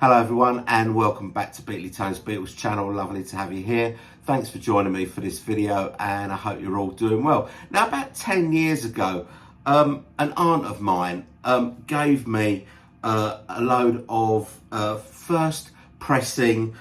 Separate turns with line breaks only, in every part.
Hello everyone and welcome back to Beatles Beatles channel. Lovely to have you here. Thanks for joining me for this video and I hope you're all doing well. Now about 10 years ago, an aunt of mine gave me a load of first pressing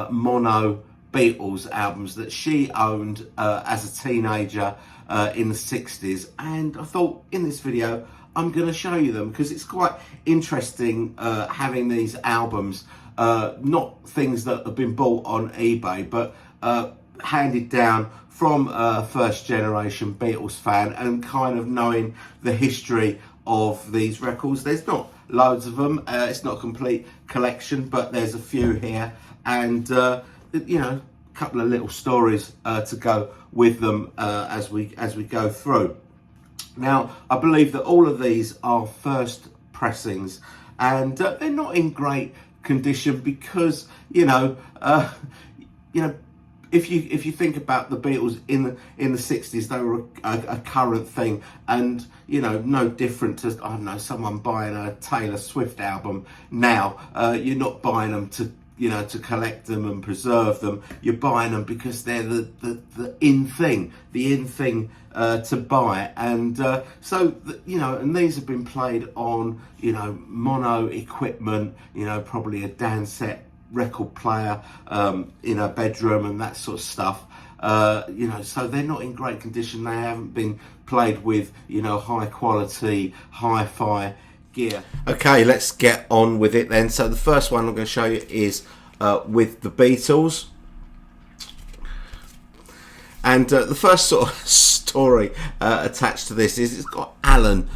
mono Beatles albums that she owned as a teenager in the 60s, and I thought in this video I'm going to show you them because it's quite interesting having these albums, not things that have been bought on eBay, but handed down from a first generation Beatles fan and kind of knowing the history of these records. There's not loads of them, it's not a complete collection, but there's a few here, and you know, a couple of little stories to go with them as we go through. Now, I believe that all of these are first pressings, and they're not in great condition because if you think about the Beatles in the 60s, they were a current thing, and no different to, I don't know, someone buying a Taylor Swift album now. You're not buying them to collect them and preserve them. You're buying them because they're the in thing, to buy. And and these have been played on, mono equipment, probably a Dansette record player in a bedroom and that sort of stuff. So they're not in great condition. They haven't been played with, high quality, hi-fi gear. Okay, let's get on with it then. So the first one I'm going to show you is with the Beatles, and the first sort of story attached to this is it's got Alan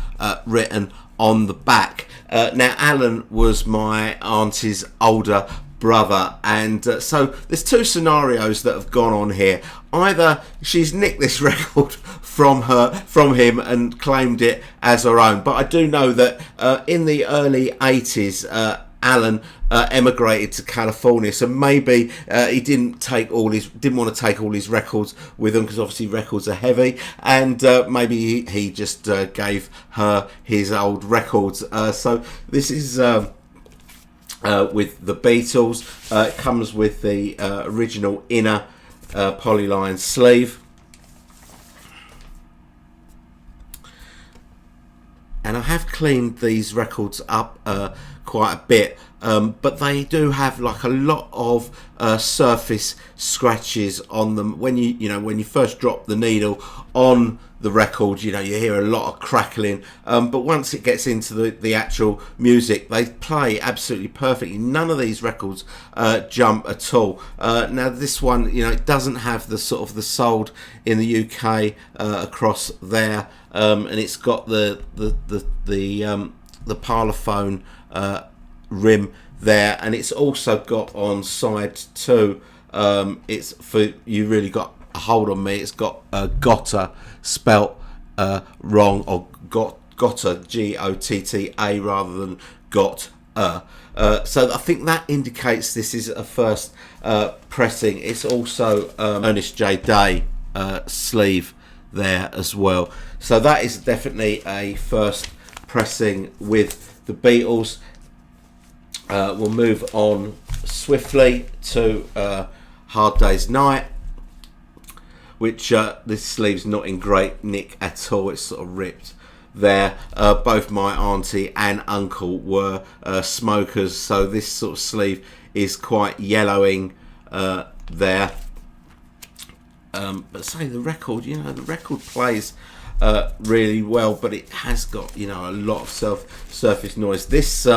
written on the back. Now Alan was my auntie's older brother, and so there's two scenarios that have gone on here. Either she's nicked this record from him and claimed it as her own, but I do know that in the early 80s Alan emigrated to California, so maybe he didn't want to take all his records with him because obviously records are heavy, and maybe he just gave her his old records. So this is with the Beatles. It comes with the original inner polyline sleeve, and I have cleaned these records up quite a bit, but they do have like a lot of surface scratches on them. When you first drop the needle on the record, you hear a lot of crackling, but once it gets into the actual music, they play absolutely perfectly. None of these records jump at all. Now this one, it doesn't have the sort of the sold in the UK across there, and it's got the parlophone rim there, and it's also got on side two, it's for, you really got a hold on me, it's got Gotta spelt wrong, or Gotta, G-O-T-T-A rather than got. So I think that indicates this is a first pressing. It's also Ernest J. Day sleeve there as well. So that is definitely a first pressing with the Beatles. We'll move on swiftly to Hard Day's Night, which this sleeve's not in great nick at all. It's sort of ripped there. Both my auntie and uncle were smokers, so this sort of sleeve is quite yellowing there. But say the record, the record plays really well, but it has got a lot of surface noise. This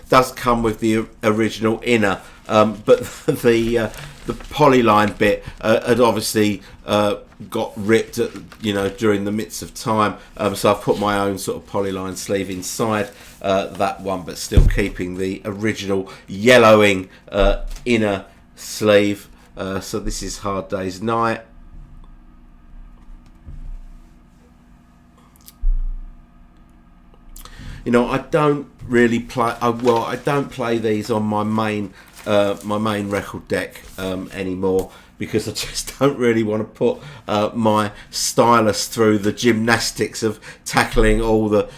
does come with the original inner, but the polyline bit had obviously got ripped during the midst of time, so I've put my own sort of polyline sleeve inside that one, but still keeping the original yellowing inner sleeve. So this is Hard Day's Night. I don't really play, I don't play these on my main my main record deck anymore, because I just don't really want to put my stylus through the gymnastics of tackling all the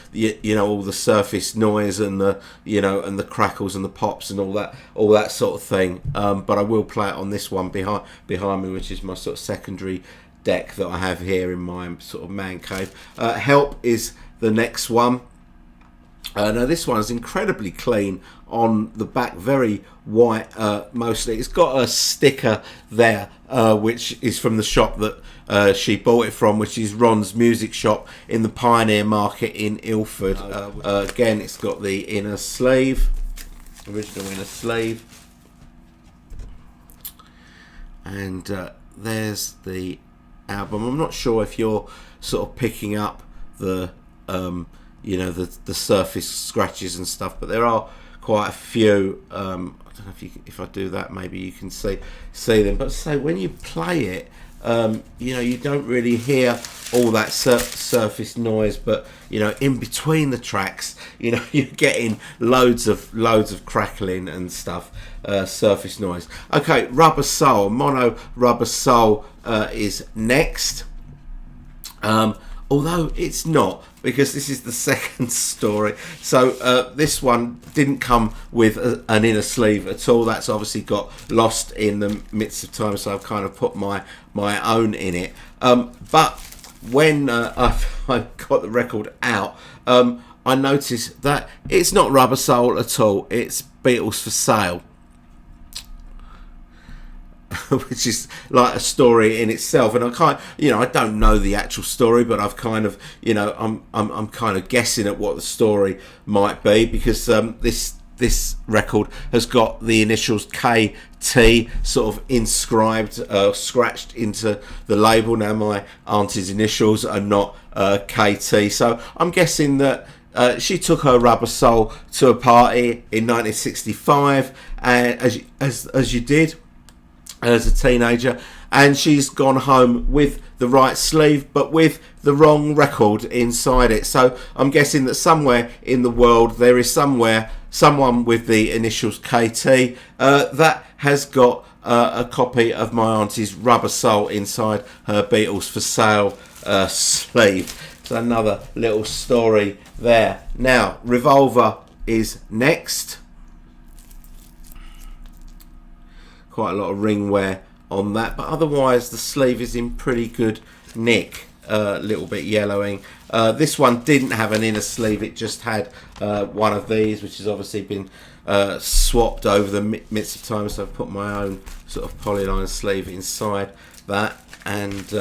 all the surface noise and the and the crackles and the pops and all that sort of thing. But I will play it on this one behind me, which is my sort of secondary deck that I have here in my sort of man cave. Help is the next one. Now this one is incredibly clean on the back, very white mostly. It's got a sticker there which is from the shop that she bought it from, which is Ron's Music Shop in the Pioneer Market in Ilford. Again, it's got the inner sleeve, original inner sleeve, and there's the album. I'm not sure if you're sort of picking up the the surface scratches and stuff, but there are quite a few. I don't know if I do that, maybe you can see them. But say when you play it, you don't really hear all that surface noise, but in between the tracks, you're getting loads of crackling and stuff, surface noise. Okay, Rubber Soul, mono Rubber Soul is next. Although it's not, because this is the second story. So this one didn't come with an inner sleeve at all. That's obviously got lost in the midst of time, so I've kind of put my own in it. But when I got the record out, I noticed that it's not Rubber Soul at all. It's Beatles for Sale. Which is like a story in itself, and I don't know the actual story, but I've kind of, I'm kind of guessing at what the story might be, because this record has got the initials KT sort of inscribed, scratched into the label. Now my auntie's initials are not KT, so I'm guessing that she took her Rubber Soul to a party in 1965, and as you did as a teenager, and she's gone home with the right sleeve but with the wrong record inside it. So I'm guessing that somewhere in the world there is someone with the initials KT that has got a copy of my auntie's Rubber Soul inside her Beatles for Sale sleeve. So another little story there. Now Revolver is next. Quite a lot of ring wear on that, but otherwise the sleeve is in pretty good nick. A little bit yellowing. This one didn't have an inner sleeve, it just had one of these, which has obviously been swapped over the midst of time, so I've put my own sort of polyline sleeve inside that. And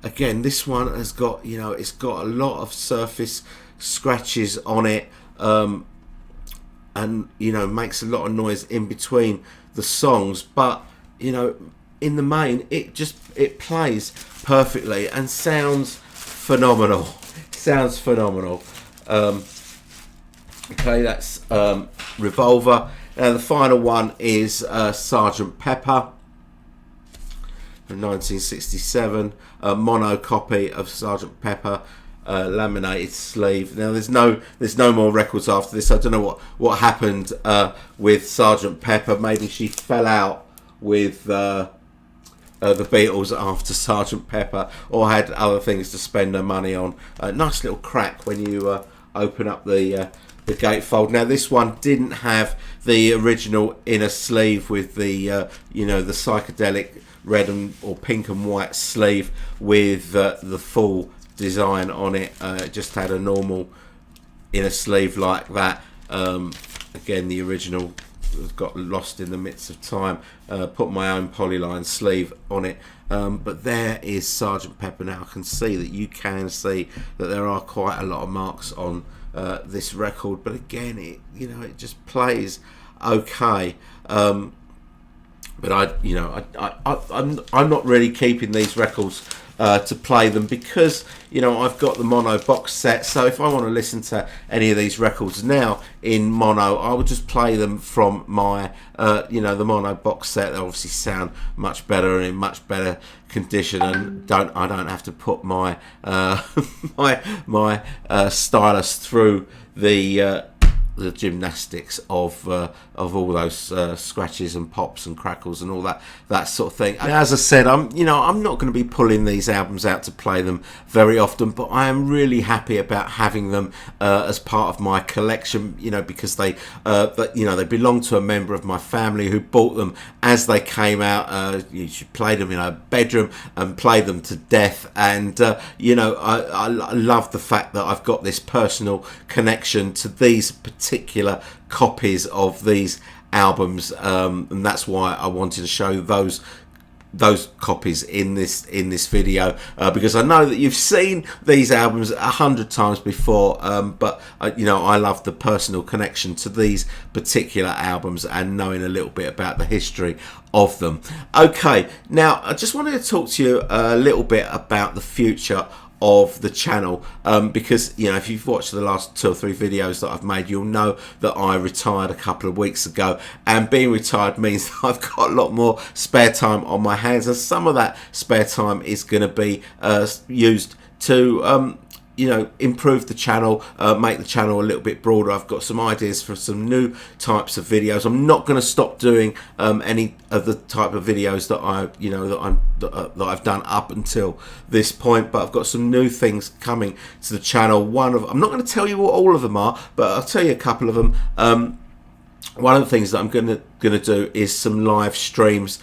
again, this one has got, it's got a lot of surface scratches on it, and makes a lot of noise in between the songs, but in the main it plays perfectly and sounds phenomenal. Okay, that's Revolver. Now the final one is Sgt. Pepper from 1967, a mono copy of Sgt. Pepper, laminated sleeve. Now there's no more records after this. I don't know what happened with Sgt. Pepper. Maybe she fell out with the Beatles after Sgt. Pepper, or had other things to spend her money on. Nice little crack when you open up the gatefold. Now this one didn't have the original inner sleeve with the the psychedelic red or pink and white sleeve with the full design on it. It just had a normal inner sleeve like that. Again, the original got lost in the midst of time. Put my own polyline sleeve on it, but there is Sgt. Pepper. Now I can see that you can see that there are quite a lot of marks on this record, but again, it just plays okay. But I'm not really keeping these records to play them, because I've got the mono box set. So if I want to listen to any of these records now in mono, I would just play them from my the mono box set. They obviously sound much better and in much better condition, and I don't have to put my my stylus through the the gymnastics of all those scratches and pops and crackles and all that sort of thing. And as I said, I'm not going to be pulling these albums out to play them very often, but I am really happy about having them as part of my collection, because they they belong to a member of my family who bought them as they came out. You should play them in a bedroom and play them to death, and I love the fact that I've got this personal connection to these particular copies of these albums, and that's why I wanted to show those copies in this video, because I know that you've seen these albums 100 times before, but I love the personal connection to these particular albums and knowing a little bit about the history of them. Okay, now I just wanted to talk to you a little bit about the future of the channel, because if you've watched the last 2 or 3 videos that I've made, you'll know that I retired a couple of weeks ago, and being retired means that I've got a lot more spare time on my hands, and some of that spare time is going to be used to improve the channel, make the channel a little bit broader. I've got some ideas for some new types of videos. I'm not going to stop doing any of the type of videos that I've done up until this point, but I've got some new things coming to the channel. I'm not going to tell you what all of them are, but I'll tell you a couple of them. One of the things that I'm going to do is some live streams.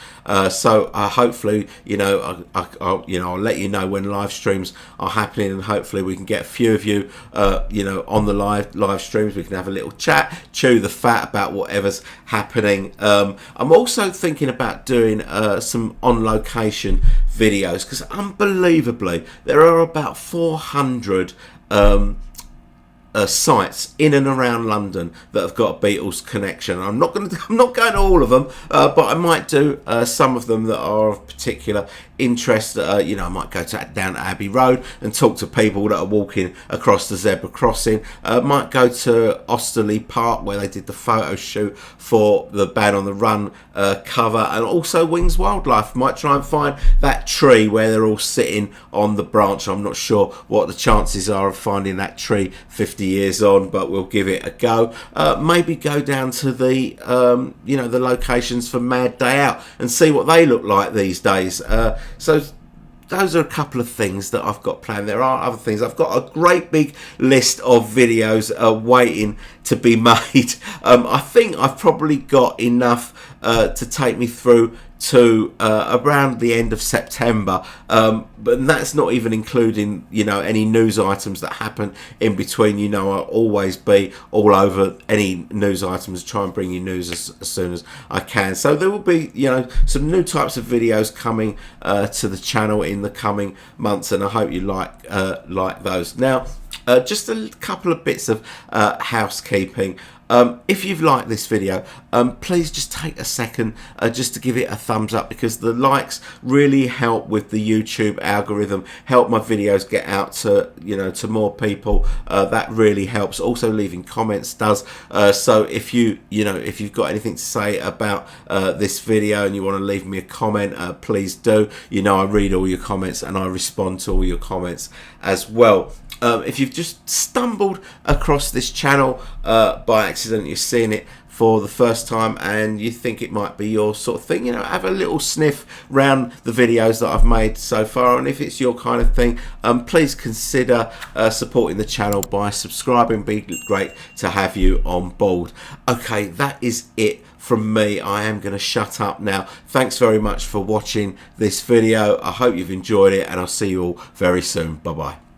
So hopefully, I'll let you know when live streams are happening, and hopefully we can get a few of you, on the live streams. We can have a little chat, chew the fat about whatever's happening. I'm also thinking about doing some on location videos, because unbelievably there are about 400 sites in and around London that have got a Beatles connection. I'm not going to all of them, but I might do some of them that are of particular interest. I might go down to Abbey Road and talk to people that are walking across the zebra crossing. Might go to Osterley Park, where they did the photo shoot for the Band on the Run cover, and also Wings Wildlife. Might try and find that tree where they're all sitting on the branch. I'm not sure what the chances are of finding that tree 50 years on, but we'll give it a go. Maybe go down to the the locations for Mad Day Out and see what they look like these days. So those are a couple of things that I've got planned. There are other things. I've got a great big list of videos waiting to be made. I think I've probably got enough to take me through to around the end of September, but that's not even including any news items that happen in between. I'll always be all over any news items, try and bring you news as soon as I can. So there will be some new types of videos coming to the channel in the coming months, and I hope you like those. Now just a couple of bits of housekeeping. If you've liked this video, please just take a second just to give it a thumbs up, because the likes really help with the YouTube algorithm, help my videos get out to to more people. That really helps. Also, leaving comments does. So if if you've got anything to say about this video and you want to leave me a comment, please do. I read all your comments and I respond to all your comments as well. If you've just stumbled across this channel by accident, you're seeing it for the first time and you think it might be your sort of thing, have a little sniff round the videos that I've made so far, and if it's your kind of thing, please consider supporting the channel by subscribing. Be great to have you on board. Okay, that is it from me. I am going to shut up now. Thanks very much for watching this video. I hope you've enjoyed it, and I'll see you all very soon. Bye bye.